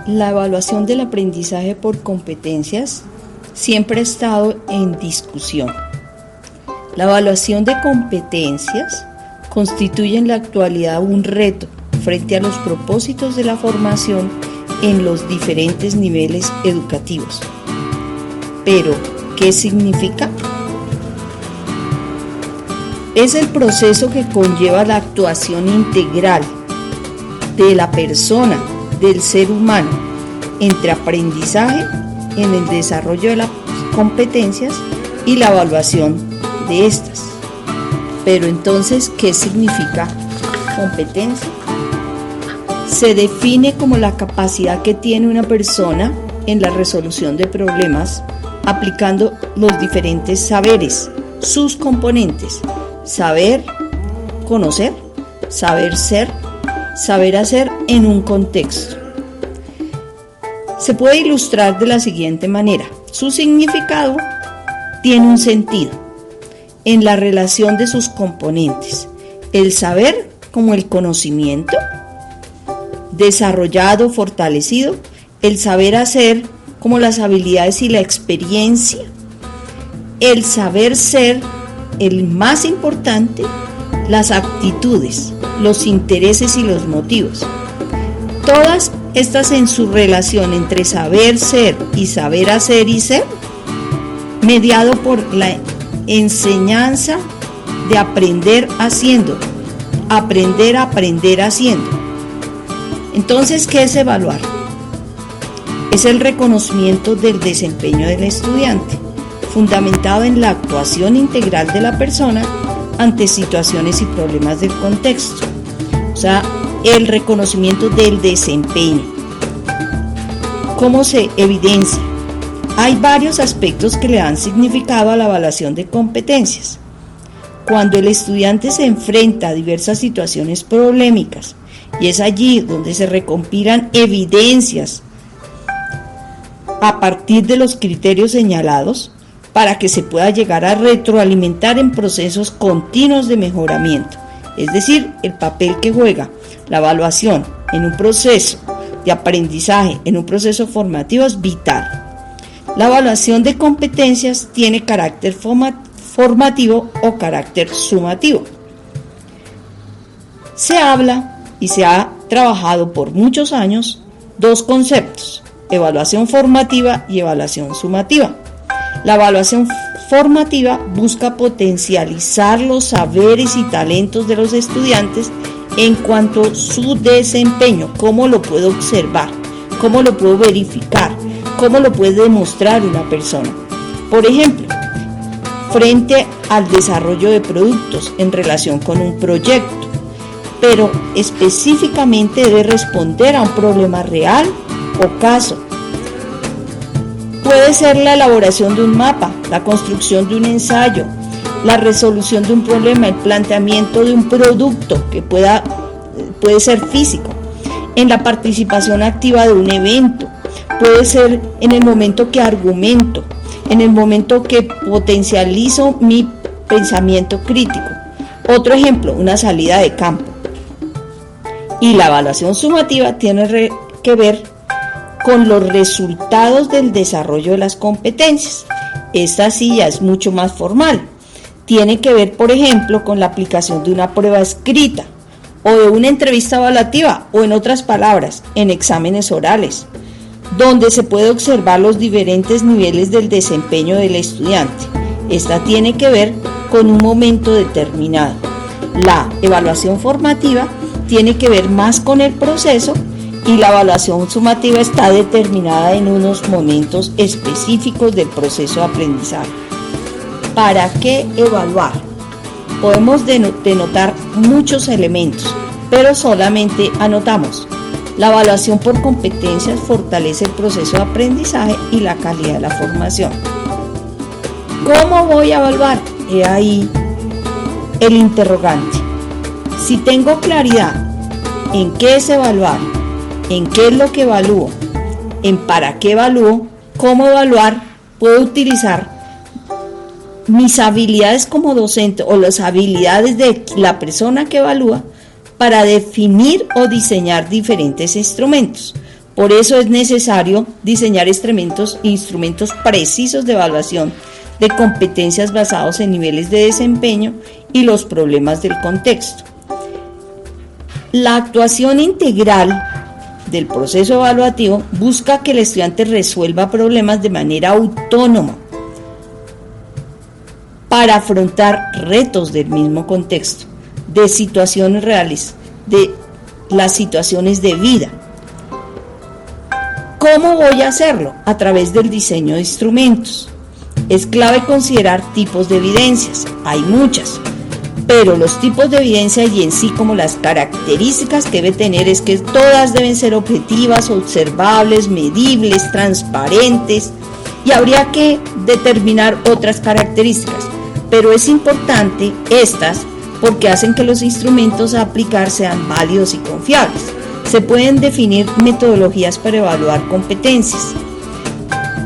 La evaluación del aprendizaje por competencias siempre ha estado en discusión. La evaluación de competencias constituye en la actualidad un reto frente a los propósitos de la formación en los diferentes niveles educativos. Pero, ¿qué significa? Es el proceso que conlleva la actuación integral de la persona, del ser humano, entre aprendizaje en el desarrollo de las competencias y la evaluación de estas. Pero entonces, ¿qué significa competencia? Se define como la capacidad que tiene una persona en la resolución de problemas aplicando los diferentes saberes, sus componentes: saber, conocer, saber ser, saber hacer en un contexto. Se puede ilustrar de la siguiente manera. Su significado tiene un sentido en la relación de sus componentes: el saber como el conocimiento desarrollado, fortalecido; el saber hacer como las habilidades y la experiencia; el saber ser, el más importante, las actitudes, los intereses y los motivos. Todas estas en su relación entre saber ser y saber hacer y ser, mediado por la enseñanza de aprender haciendo, aprender a aprender haciendo. Entonces, ¿qué es evaluar? Es el reconocimiento del desempeño del estudiante, fundamentado en la actuación integral de la persona ante situaciones y problemas del contexto. O sea, el reconocimiento del desempeño. ¿Cómo se evidencia? Hay varios aspectos que le dan significado a la evaluación de competencias. Cuando el estudiante se enfrenta a diversas situaciones problemáticas, y es allí donde se recompilan evidencias a partir de los criterios señalados para que se pueda llegar a retroalimentar en procesos continuos de mejoramiento. Es decir, el papel que juega la evaluación en un proceso de aprendizaje, en un proceso formativo, es vital. La evaluación de competencias tiene carácter formativo o carácter sumativo. Se habla y se ha trabajado por muchos años dos conceptos: evaluación formativa y evaluación sumativa. La evaluación formativa busca potencializar los saberes y talentos de los estudiantes en cuanto a su desempeño. ¿Cómo lo puedo observar? ¿Cómo lo puedo verificar? ¿Cómo lo puede demostrar una persona? Por ejemplo, frente al desarrollo de productos en relación con un proyecto, pero específicamente debe responder a un problema real o caso. Puede ser la elaboración de un mapa, la construcción de un ensayo, la resolución de un problema, el planteamiento de un producto que puede ser físico, en la participación activa de un evento, puede ser en el momento que argumento, en el momento que potencializo mi pensamiento crítico. Otro ejemplo, una salida de campo. Y la evaluación sumativa tiene que ver con los resultados del desarrollo de las competencias. Esta sí ya es mucho más formal. Tiene que ver, por ejemplo, con la aplicación de una prueba escrita o de una entrevista evaluativa, o en otras palabras, en exámenes orales, donde se puede observar los diferentes niveles del desempeño del estudiante. Esta tiene que ver con un momento determinado. La evaluación formativa tiene que ver más con el proceso, y la evaluación sumativa está determinada en unos momentos específicos del proceso de aprendizaje. ¿Para qué evaluar? Podemos denotar muchos elementos, pero solamente anotamos: la evaluación por competencias fortalece el proceso de aprendizaje y la calidad de la formación. ¿Cómo voy a evaluar? He ahí el interrogante. Si tengo claridad en qué es evaluar, en qué es lo que evalúo, en para qué evalúo, cómo evaluar, puedo utilizar mis habilidades como docente o las habilidades de la persona que evalúa para definir o diseñar diferentes instrumentos. Por eso es necesario diseñar instrumentos precisos de evaluación de competencias basados en niveles de desempeño y los problemas del contexto. La actuación integral del proceso evaluativo busca que el estudiante resuelva problemas de manera autónoma para afrontar retos del mismo contexto, de situaciones reales, de las situaciones de vida. ¿Cómo voy a hacerlo? A través del diseño de instrumentos. Es clave considerar tipos de evidencias, hay muchas, pero los tipos de evidencia y en sí como las características que debe tener es que todas deben ser objetivas, observables, medibles, transparentes, y habría que determinar otras características, pero es importante estas porque hacen que los instrumentos a aplicar sean válidos y confiables. Se pueden definir metodologías para evaluar competencias.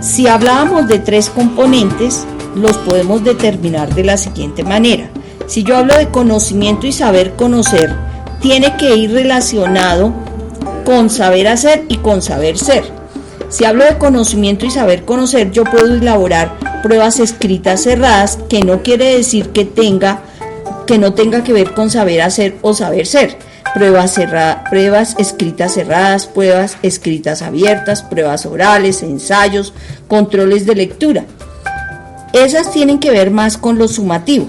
Si hablábamos de 3 componentes, los podemos determinar de la siguiente manera. Si yo hablo de conocimiento y saber conocer, tiene que ir relacionado con saber hacer y con saber ser. Si hablo de conocimiento y saber conocer, yo puedo elaborar pruebas escritas cerradas, que no quiere decir que no tenga que ver con saber hacer o saber ser. Pruebas escritas cerradas, pruebas escritas abiertas, pruebas orales, ensayos, controles de lectura. Esas tienen que ver más con lo sumativo.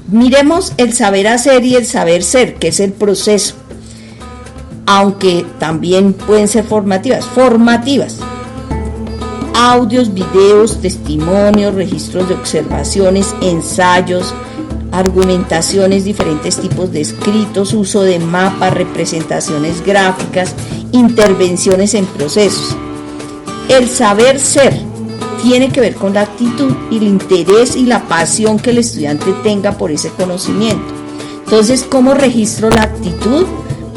Miremos el saber hacer y el saber ser, que es el proceso, aunque también pueden ser formativas. Audios, videos, testimonios, registros de observaciones, ensayos, argumentaciones, diferentes tipos de escritos, uso de mapas, representaciones gráficas, intervenciones en procesos. El saber ser tiene que ver con la actitud y el interés y la pasión que el estudiante tenga por ese conocimiento. Entonces, ¿cómo registro la actitud?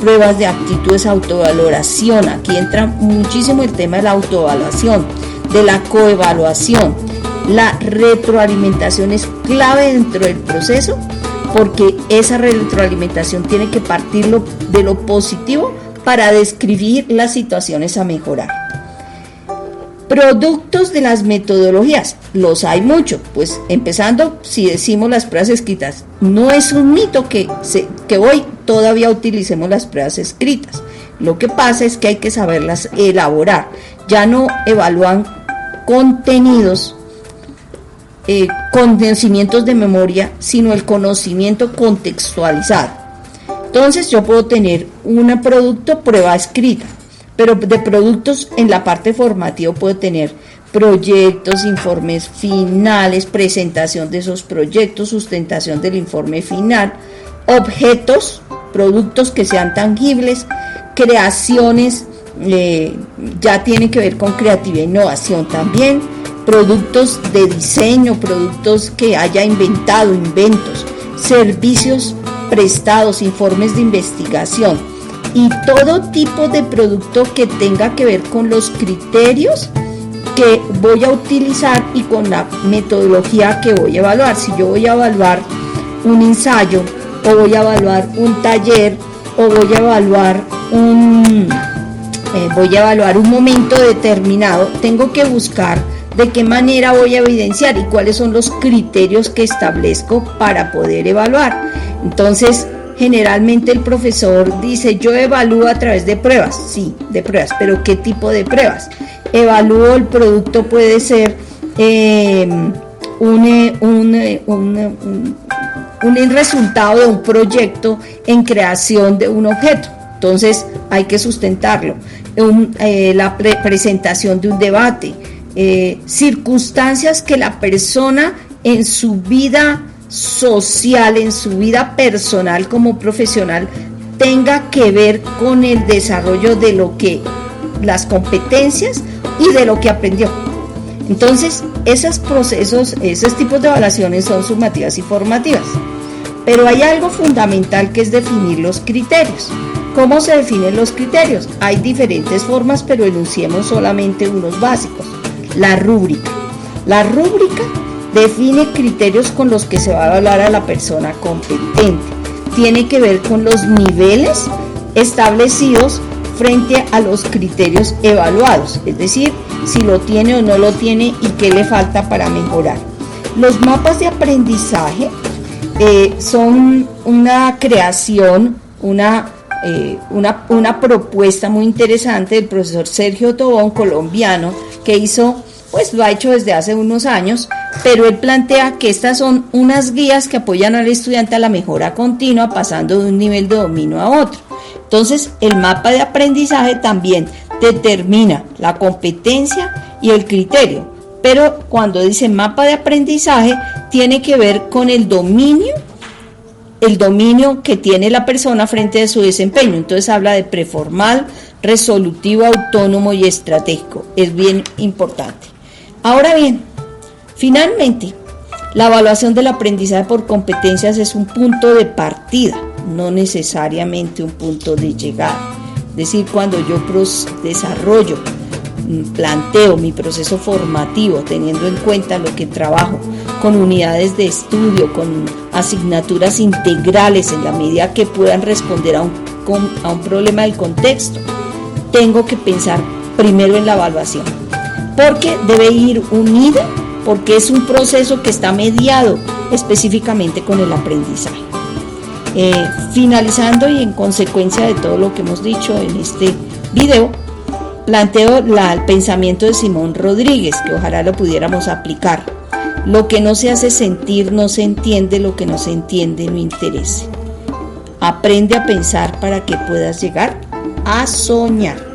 Pruebas de actitudes, autovaloración. Aquí entra muchísimo el tema de la autoevaluación, de la coevaluación. La retroalimentación es clave dentro del proceso porque esa retroalimentación tiene que partir de lo positivo para describir las situaciones a mejorar. Productos de las metodologías, los hay mucho, pues empezando, si decimos las pruebas escritas, no es un mito que hoy todavía utilicemos las pruebas escritas. Lo que pasa es que hay que saberlas elaborar. Ya no evalúan contenidos, conocimientos de memoria, sino el conocimiento contextualizado. Entonces yo puedo tener un producto prueba escrita, pero de productos en la parte formativa puedo tener proyectos, informes finales, presentación de esos proyectos, sustentación del informe final, objetos, productos que sean tangibles, creaciones, ya tiene que ver con creatividad e innovación también, productos de diseño, productos que haya inventado, inventos, servicios prestados, informes de investigación y todo tipo de producto que tenga que ver con los criterios que voy a utilizar y con la metodología que voy a evaluar. Si yo voy a evaluar un ensayo o voy a evaluar un taller o voy a evaluar un momento determinado, tengo que buscar de qué manera voy a evidenciar y cuáles son los criterios que establezco para poder evaluar. Entonces, generalmente el profesor dice, yo evalúo a través de pruebas, sí, de pruebas, pero ¿qué tipo de pruebas? Evalúo el producto, puede ser un resultado de un proyecto en creación de un objeto. Entonces hay que sustentarlo. La presentación de un debate, circunstancias que la persona en su vida social, en su vida personal como profesional, tenga que ver con el desarrollo de las competencias y de lo que aprendió. Entonces, esos procesos, esos tipos de evaluaciones son sumativas y formativas. Pero hay algo fundamental que es definir los criterios. ¿Cómo se definen los criterios? Hay diferentes formas, pero enunciemos solamente unos básicos. La rúbrica. La rúbrica define criterios con los que se va a evaluar a la persona competente. Tiene que ver con los niveles establecidos frente a los criterios evaluados, es decir, si lo tiene o no lo tiene y qué le falta para mejorar. Los mapas de aprendizaje son una creación, una propuesta muy interesante del profesor Sergio Tobón, colombiano, que lo ha hecho desde hace unos años, pero él plantea que estas son unas guías que apoyan al estudiante a la mejora continua, pasando de un nivel de dominio a otro. Entonces, el mapa de aprendizaje también determina la competencia y el criterio, pero cuando dice mapa de aprendizaje, tiene que ver con el dominio que tiene la persona frente a su desempeño. Entonces habla de preformal, resolutivo, autónomo y estratégico. Es bien importante. Ahora bien, finalmente, la evaluación del aprendizaje por competencias es un punto de partida, no necesariamente un punto de llegada. Es decir, cuando yo planteo mi proceso formativo teniendo en cuenta lo que trabajo con unidades de estudio, con asignaturas integrales en la medida que puedan responder a un problema del contexto, tengo que pensar primero en la evaluación, porque debe ir unida, porque es un proceso que está mediado específicamente con el aprendizaje. Finalizando y en consecuencia de todo lo que hemos dicho en este video, planteo el pensamiento de Simón Rodríguez, que ojalá lo pudiéramos aplicar. Lo que no se hace sentir no se entiende, lo que no se entiende no interesa. Aprende a pensar para que puedas llegar a soñar.